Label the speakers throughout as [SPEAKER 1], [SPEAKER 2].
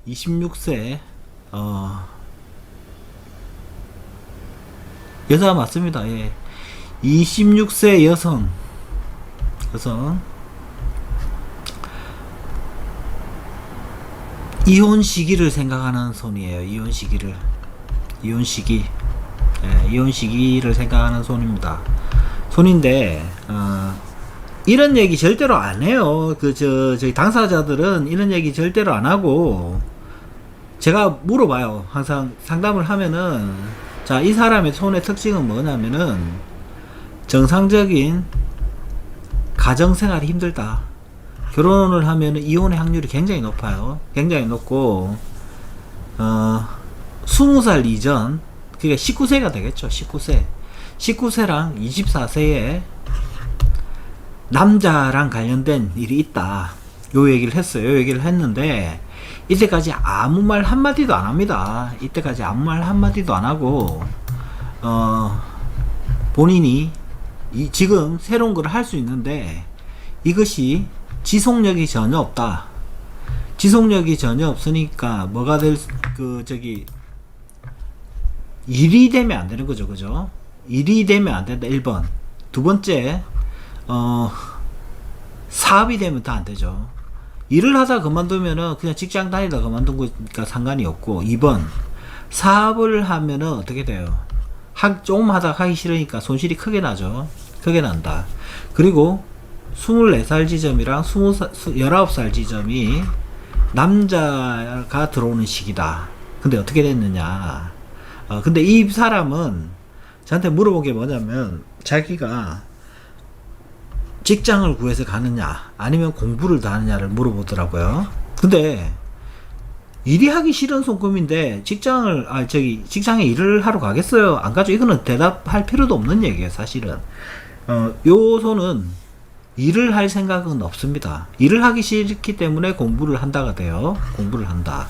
[SPEAKER 1] 26세 여자 맞습니다. 예. 26세 여성 이혼 시기를 생각하는 손이에요. 이혼 시기를 생각하는 손입니다. 손인데 이런 얘기 절대로 안 해요. 저희 당사자들은 이런 얘기 절대로 안 하고, 제가 물어봐요. 항상 상담을 하면은, 자, 이 사람의 손의 특징은 뭐냐면은, 정상적인 가정생활이 힘들다. 결혼을 하면은 이혼의 확률이 굉장히 높아요. 굉장히 높고, 20살 이전, 그게 19세가 되겠죠. 19세랑 24세에 남자랑 관련된 일이 있다. 요 얘기를 했어요. 요 얘기를 했는데, 이때까지 아무 말 한마디도 안 합니다. 이때까지 아무 말 한마디도 안 하고, 본인이 지금 새로운 걸 할 수 있는데, 이것이 지속력이 전혀 없다. 지속력이 전혀 없으니까, 뭐가 일이 되면 안 되는 거죠. 그죠? 일이 되면 안 된다. 1번. 두 번째, 사업이 되면 다 안 되죠. 일을 하다 그만두면은 그냥 직장 다니다 그만둔 거니까 상관이 없고, 2번, 사업을 하면은 어떻게 돼요? 조금 하다 하기 싫으니까 손실이 크게 나죠. 크게 난다. 그리고 24살 지점이랑 19살 지점이 남자가 들어오는 시기다. 근데 어떻게 됐느냐? 근데 이 사람은 저한테 물어본 게 뭐냐면, 자기가 직장을 구해서 가느냐 아니면 공부를 더 하느냐를 물어보더라고요. 근데 일이 하기 싫은 손금인데 직장에 일을 하러 가겠어요? 안 가죠? 이거는 대답할 필요도 없는 얘기예요. 사실은 요 손은 일을 할 생각은 없습니다. 일을 하기 싫기 때문에 공부를 한다가 돼요. 공부를 한다.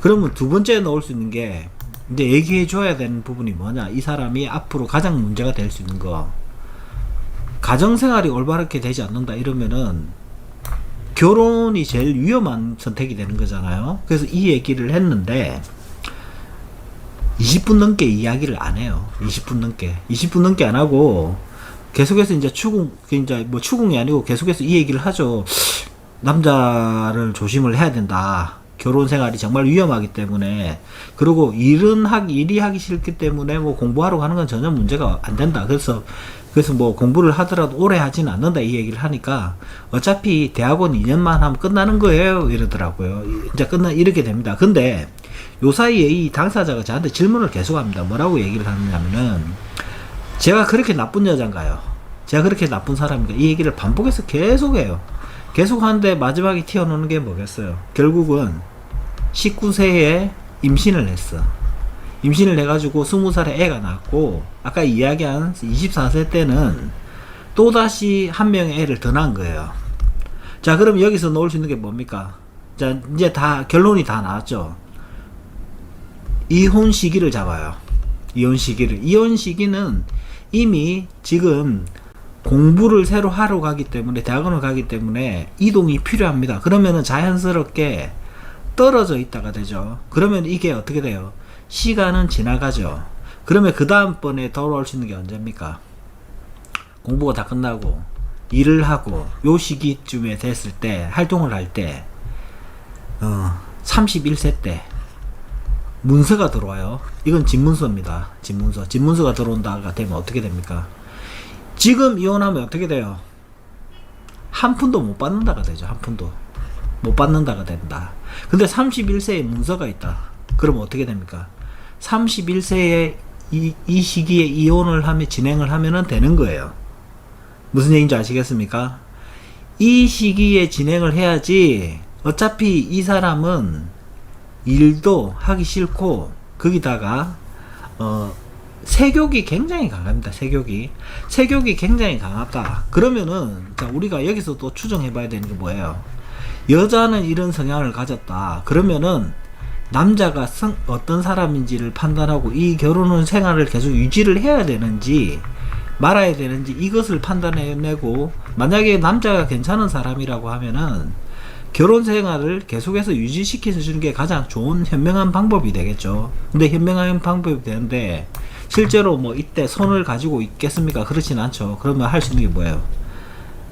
[SPEAKER 1] 그러면 두 번째 넣을 수 있는 게, 이제 얘기해 줘야 되는 부분이 뭐냐, 이 사람이 앞으로 가장 문제가 될 수 있는 거, 가정생활이 올바르게 되지 않는다 이러면은 결혼이 제일 위험한 선택이 되는 거잖아요. 그래서 이 얘기를 했는데 20분 넘게 이야기를 안 해요. 20분 넘게 안 하고 계속해서 이제 추궁이 아니고 계속해서 이 얘기를 하죠. 남자를 조심을 해야 된다. 결혼 생활이 정말 위험하기 때문에, 그리고 일이 하기 싫기 때문에 뭐 공부하러 가는 건 전혀 문제가 안 된다. 그래서 뭐 공부를 하더라도 오래 하지는 않는다 이 얘기를 하니까, 어차피 대학원 2년만 하면 끝나는 거예요 이러더라고요. 이제 이렇게 됩니다. 근데 요 사이에 이 당사자가 저한테 질문을 계속합니다. 뭐라고 얘기를 하느냐면은, 제가 그렇게 나쁜 여잔가요? 제가 그렇게 나쁜 사람인가? 이 얘기를 반복해서 계속해요. 계속 하는데 마지막에 튀어나오는 게 뭐겠어요? 결국은 19세에 임신을 했어. 임신을 해가지고 20살에 애가 낳았고, 아까 이야기한 24세 때는 또다시 한 명의 애를 더 낳은 거예요. 자, 그럼 여기서 놓을 수 있는 게 뭡니까? 자, 이제 결론이 다 나왔죠. 이혼 시기를 잡아요. 이혼 시기는 이미 지금 공부를 새로 하러 가기 때문에, 대학원을 가기 때문에 이동이 필요합니다. 그러면은 자연스럽게 떨어져 있다가 되죠. 그러면 이게 어떻게 돼요? 시간은 지나가죠. 그러면 그 다음번에 돌아올 수 있는 게 언제입니까? 공부가 다 끝나고 일을 하고 요 시기쯤에 됐을 때, 활동을 할 때, 31세 때 문서가 들어와요. 이건 집문서입니다. 집문서가 들어온다가 되면 어떻게 됩니까? 지금 이혼하면 어떻게 돼요? 한 푼도 못 받는다가 되죠. 한 푼도 못 받는다가 된다. 근데 31세에 문서가 있다. 그러면 어떻게 됩니까? 31세에 이 시기에 이혼을 하면, 진행을 하면은 되는 거예요. 무슨 얘기인지 아시겠습니까? 이 시기에 진행을 해야지. 어차피 이 사람은 일도 하기 싫고, 거기다가 세욕이 굉장히 강합니다. 세욕이 굉장히 강하다. 그러면은, 자, 우리가 여기서 또 추정해 봐야 되는 게 뭐예요? 여자는 이런 성향을 가졌다. 그러면은 남자가 어떤 사람인지를 판단하고, 이 결혼 생활을 계속 유지를 해야 되는지 말아야 되는지, 이것을 판단해내고, 만약에 남자가 괜찮은 사람이라고 하면은 결혼 생활을 계속해서 유지시켜 주는 게 가장 좋은 현명한 방법이 되겠죠. 근데 현명한 방법이 되는데 실제로 뭐 이때 손을 가지고 있겠습니까? 그렇진 않죠. 그러면 할 수 있는 게 뭐예요?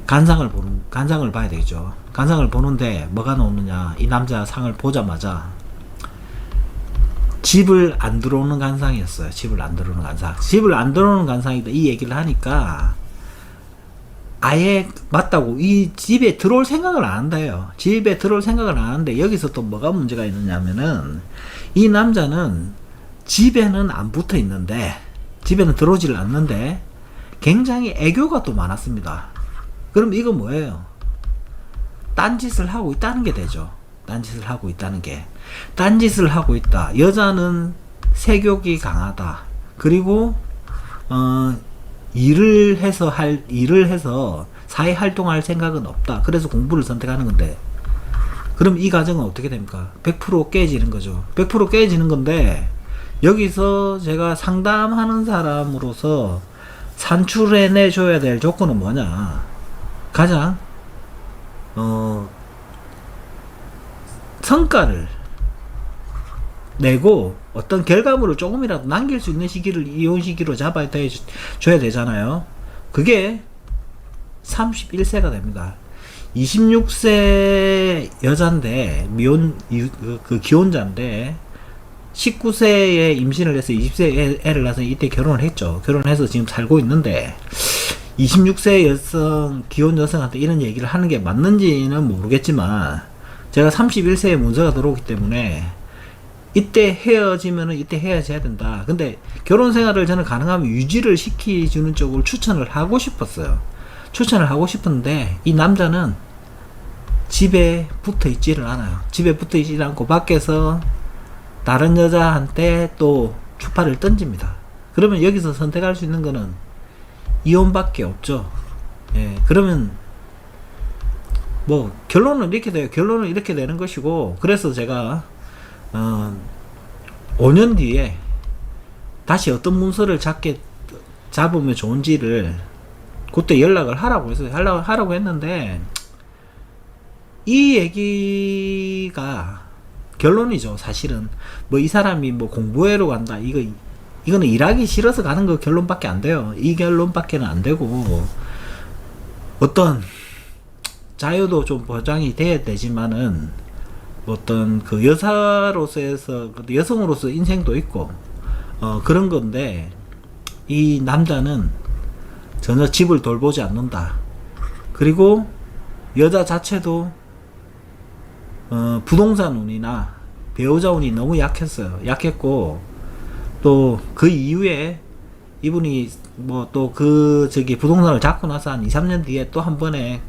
[SPEAKER 1] 간상을 봐야 되겠죠. 간상을 보는데 뭐가 나오느냐? 이 남자 상을 보자마자 집을 안 들어오는 간상이었어요. 집을 안 들어오는 간상. 집을 안 들어오는 간상이다. 이 얘기를 하니까 아예 맞다고, 이 집에 들어올 생각을 안 한다요. 집에 들어올 생각을 안 하는데 여기서 또 뭐가 문제가 있느냐면은 이 남자는 집에는 안 붙어 있는데, 집에는 들어오질 않는데 굉장히 애교가 또 많았습니다. 그럼 이거 뭐예요? 딴짓을 하고 있다는 게 되죠. 딴짓을 하고 있다는 게. 딴짓을 하고 있다. 여자는 색욕이 강하다. 그리고 일을 해서 사회 활동할 생각은 없다. 그래서 공부를 선택하는 건데, 그럼 이 가정은 어떻게 됩니까? 100% 깨지는 거죠. 100% 깨지는 건데, 여기서 제가 상담하는 사람으로서 산출해내 줘야 될 조건은 뭐냐? 가장 성과를 내고 어떤 결과물을 조금이라도 남길 수 있는 시기를 이혼 시기로 잡아야 줘야 되잖아요. 그게 31세가 됩니다. 26세 여잔데 그 기혼자인데 19세에 임신을 해서 20세에 애를 낳아서 이때 결혼을 했죠. 결혼해서 지금 살고 있는데 26세 여성, 기혼 여성한테 이런 얘기를 하는 게 맞는지는 모르겠지만 제가 31세에 문제가 들어오기 때문에 이때 헤어지면은 이때 헤어져야 된다. 근데 결혼 생활을 저는 가능하면 유지를 시켜주는 쪽을 추천을 하고 싶었어요. 추천을 하고 싶은데 이 남자는 집에 붙어 있지를 않아요. 집에 붙어 있지 않고 밖에서 다른 여자한테 또 추파를 던집니다. 그러면 여기서 선택할 수 있는 거는 이혼밖에 없죠. 예, 그러면 뭐 결론은 이렇게 돼요. 결론은 이렇게 되는 것이고, 그래서 제가 5년 뒤에 다시 어떤 문서를 잡으면 좋은지를 그때 연락을 하라고 했어요. 하라고 했는데 이 얘기가 결론이죠. 사실은 뭐 이 사람이 뭐 공부회로 간다, 이거는 일하기 싫어서 가는 거 결론밖에 안 돼요. 이 결론밖에는 안 되고, 어떤 자유도 좀 보장이 돼야 되지만은 어떤 그 여성으로서 인생도 있고 그런 건데, 이 남자는 전혀 집을 돌보지 않는다. 그리고 여자 자체도 부동산 운이나 배우자 운이 너무 약했고, 또 그 이후에 이분이 뭐 또 부동산을 잡고 나서 한 2, 3년 뒤에 또 한 번에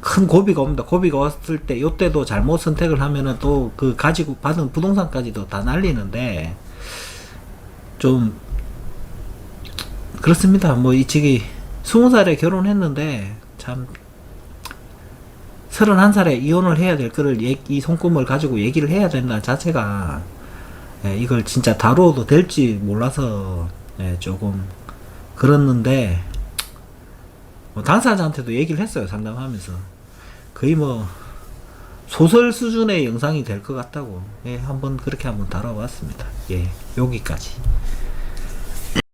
[SPEAKER 1] 큰 고비가 옵니다. 고비가 왔을 때 요때도 잘못 선택을 하면은 또 그 가지고 받은 부동산까지도 다 날리는데, 좀 그렇습니다. 뭐 이 20살에 결혼했는데 참 31살에 이혼을 해야 될 거를 이 손금을 가지고 얘기를 해야 된다는 자체가, 이걸 진짜 다뤄도 될지 몰라서 조금 그렇는데, 뭐 당사자한테도 얘기를 했어요. 상담하면서 거의 뭐 소설 수준의 영상이 될 것 같다고, 한번 그렇게 한번 다뤄봤습니다. 여기까지.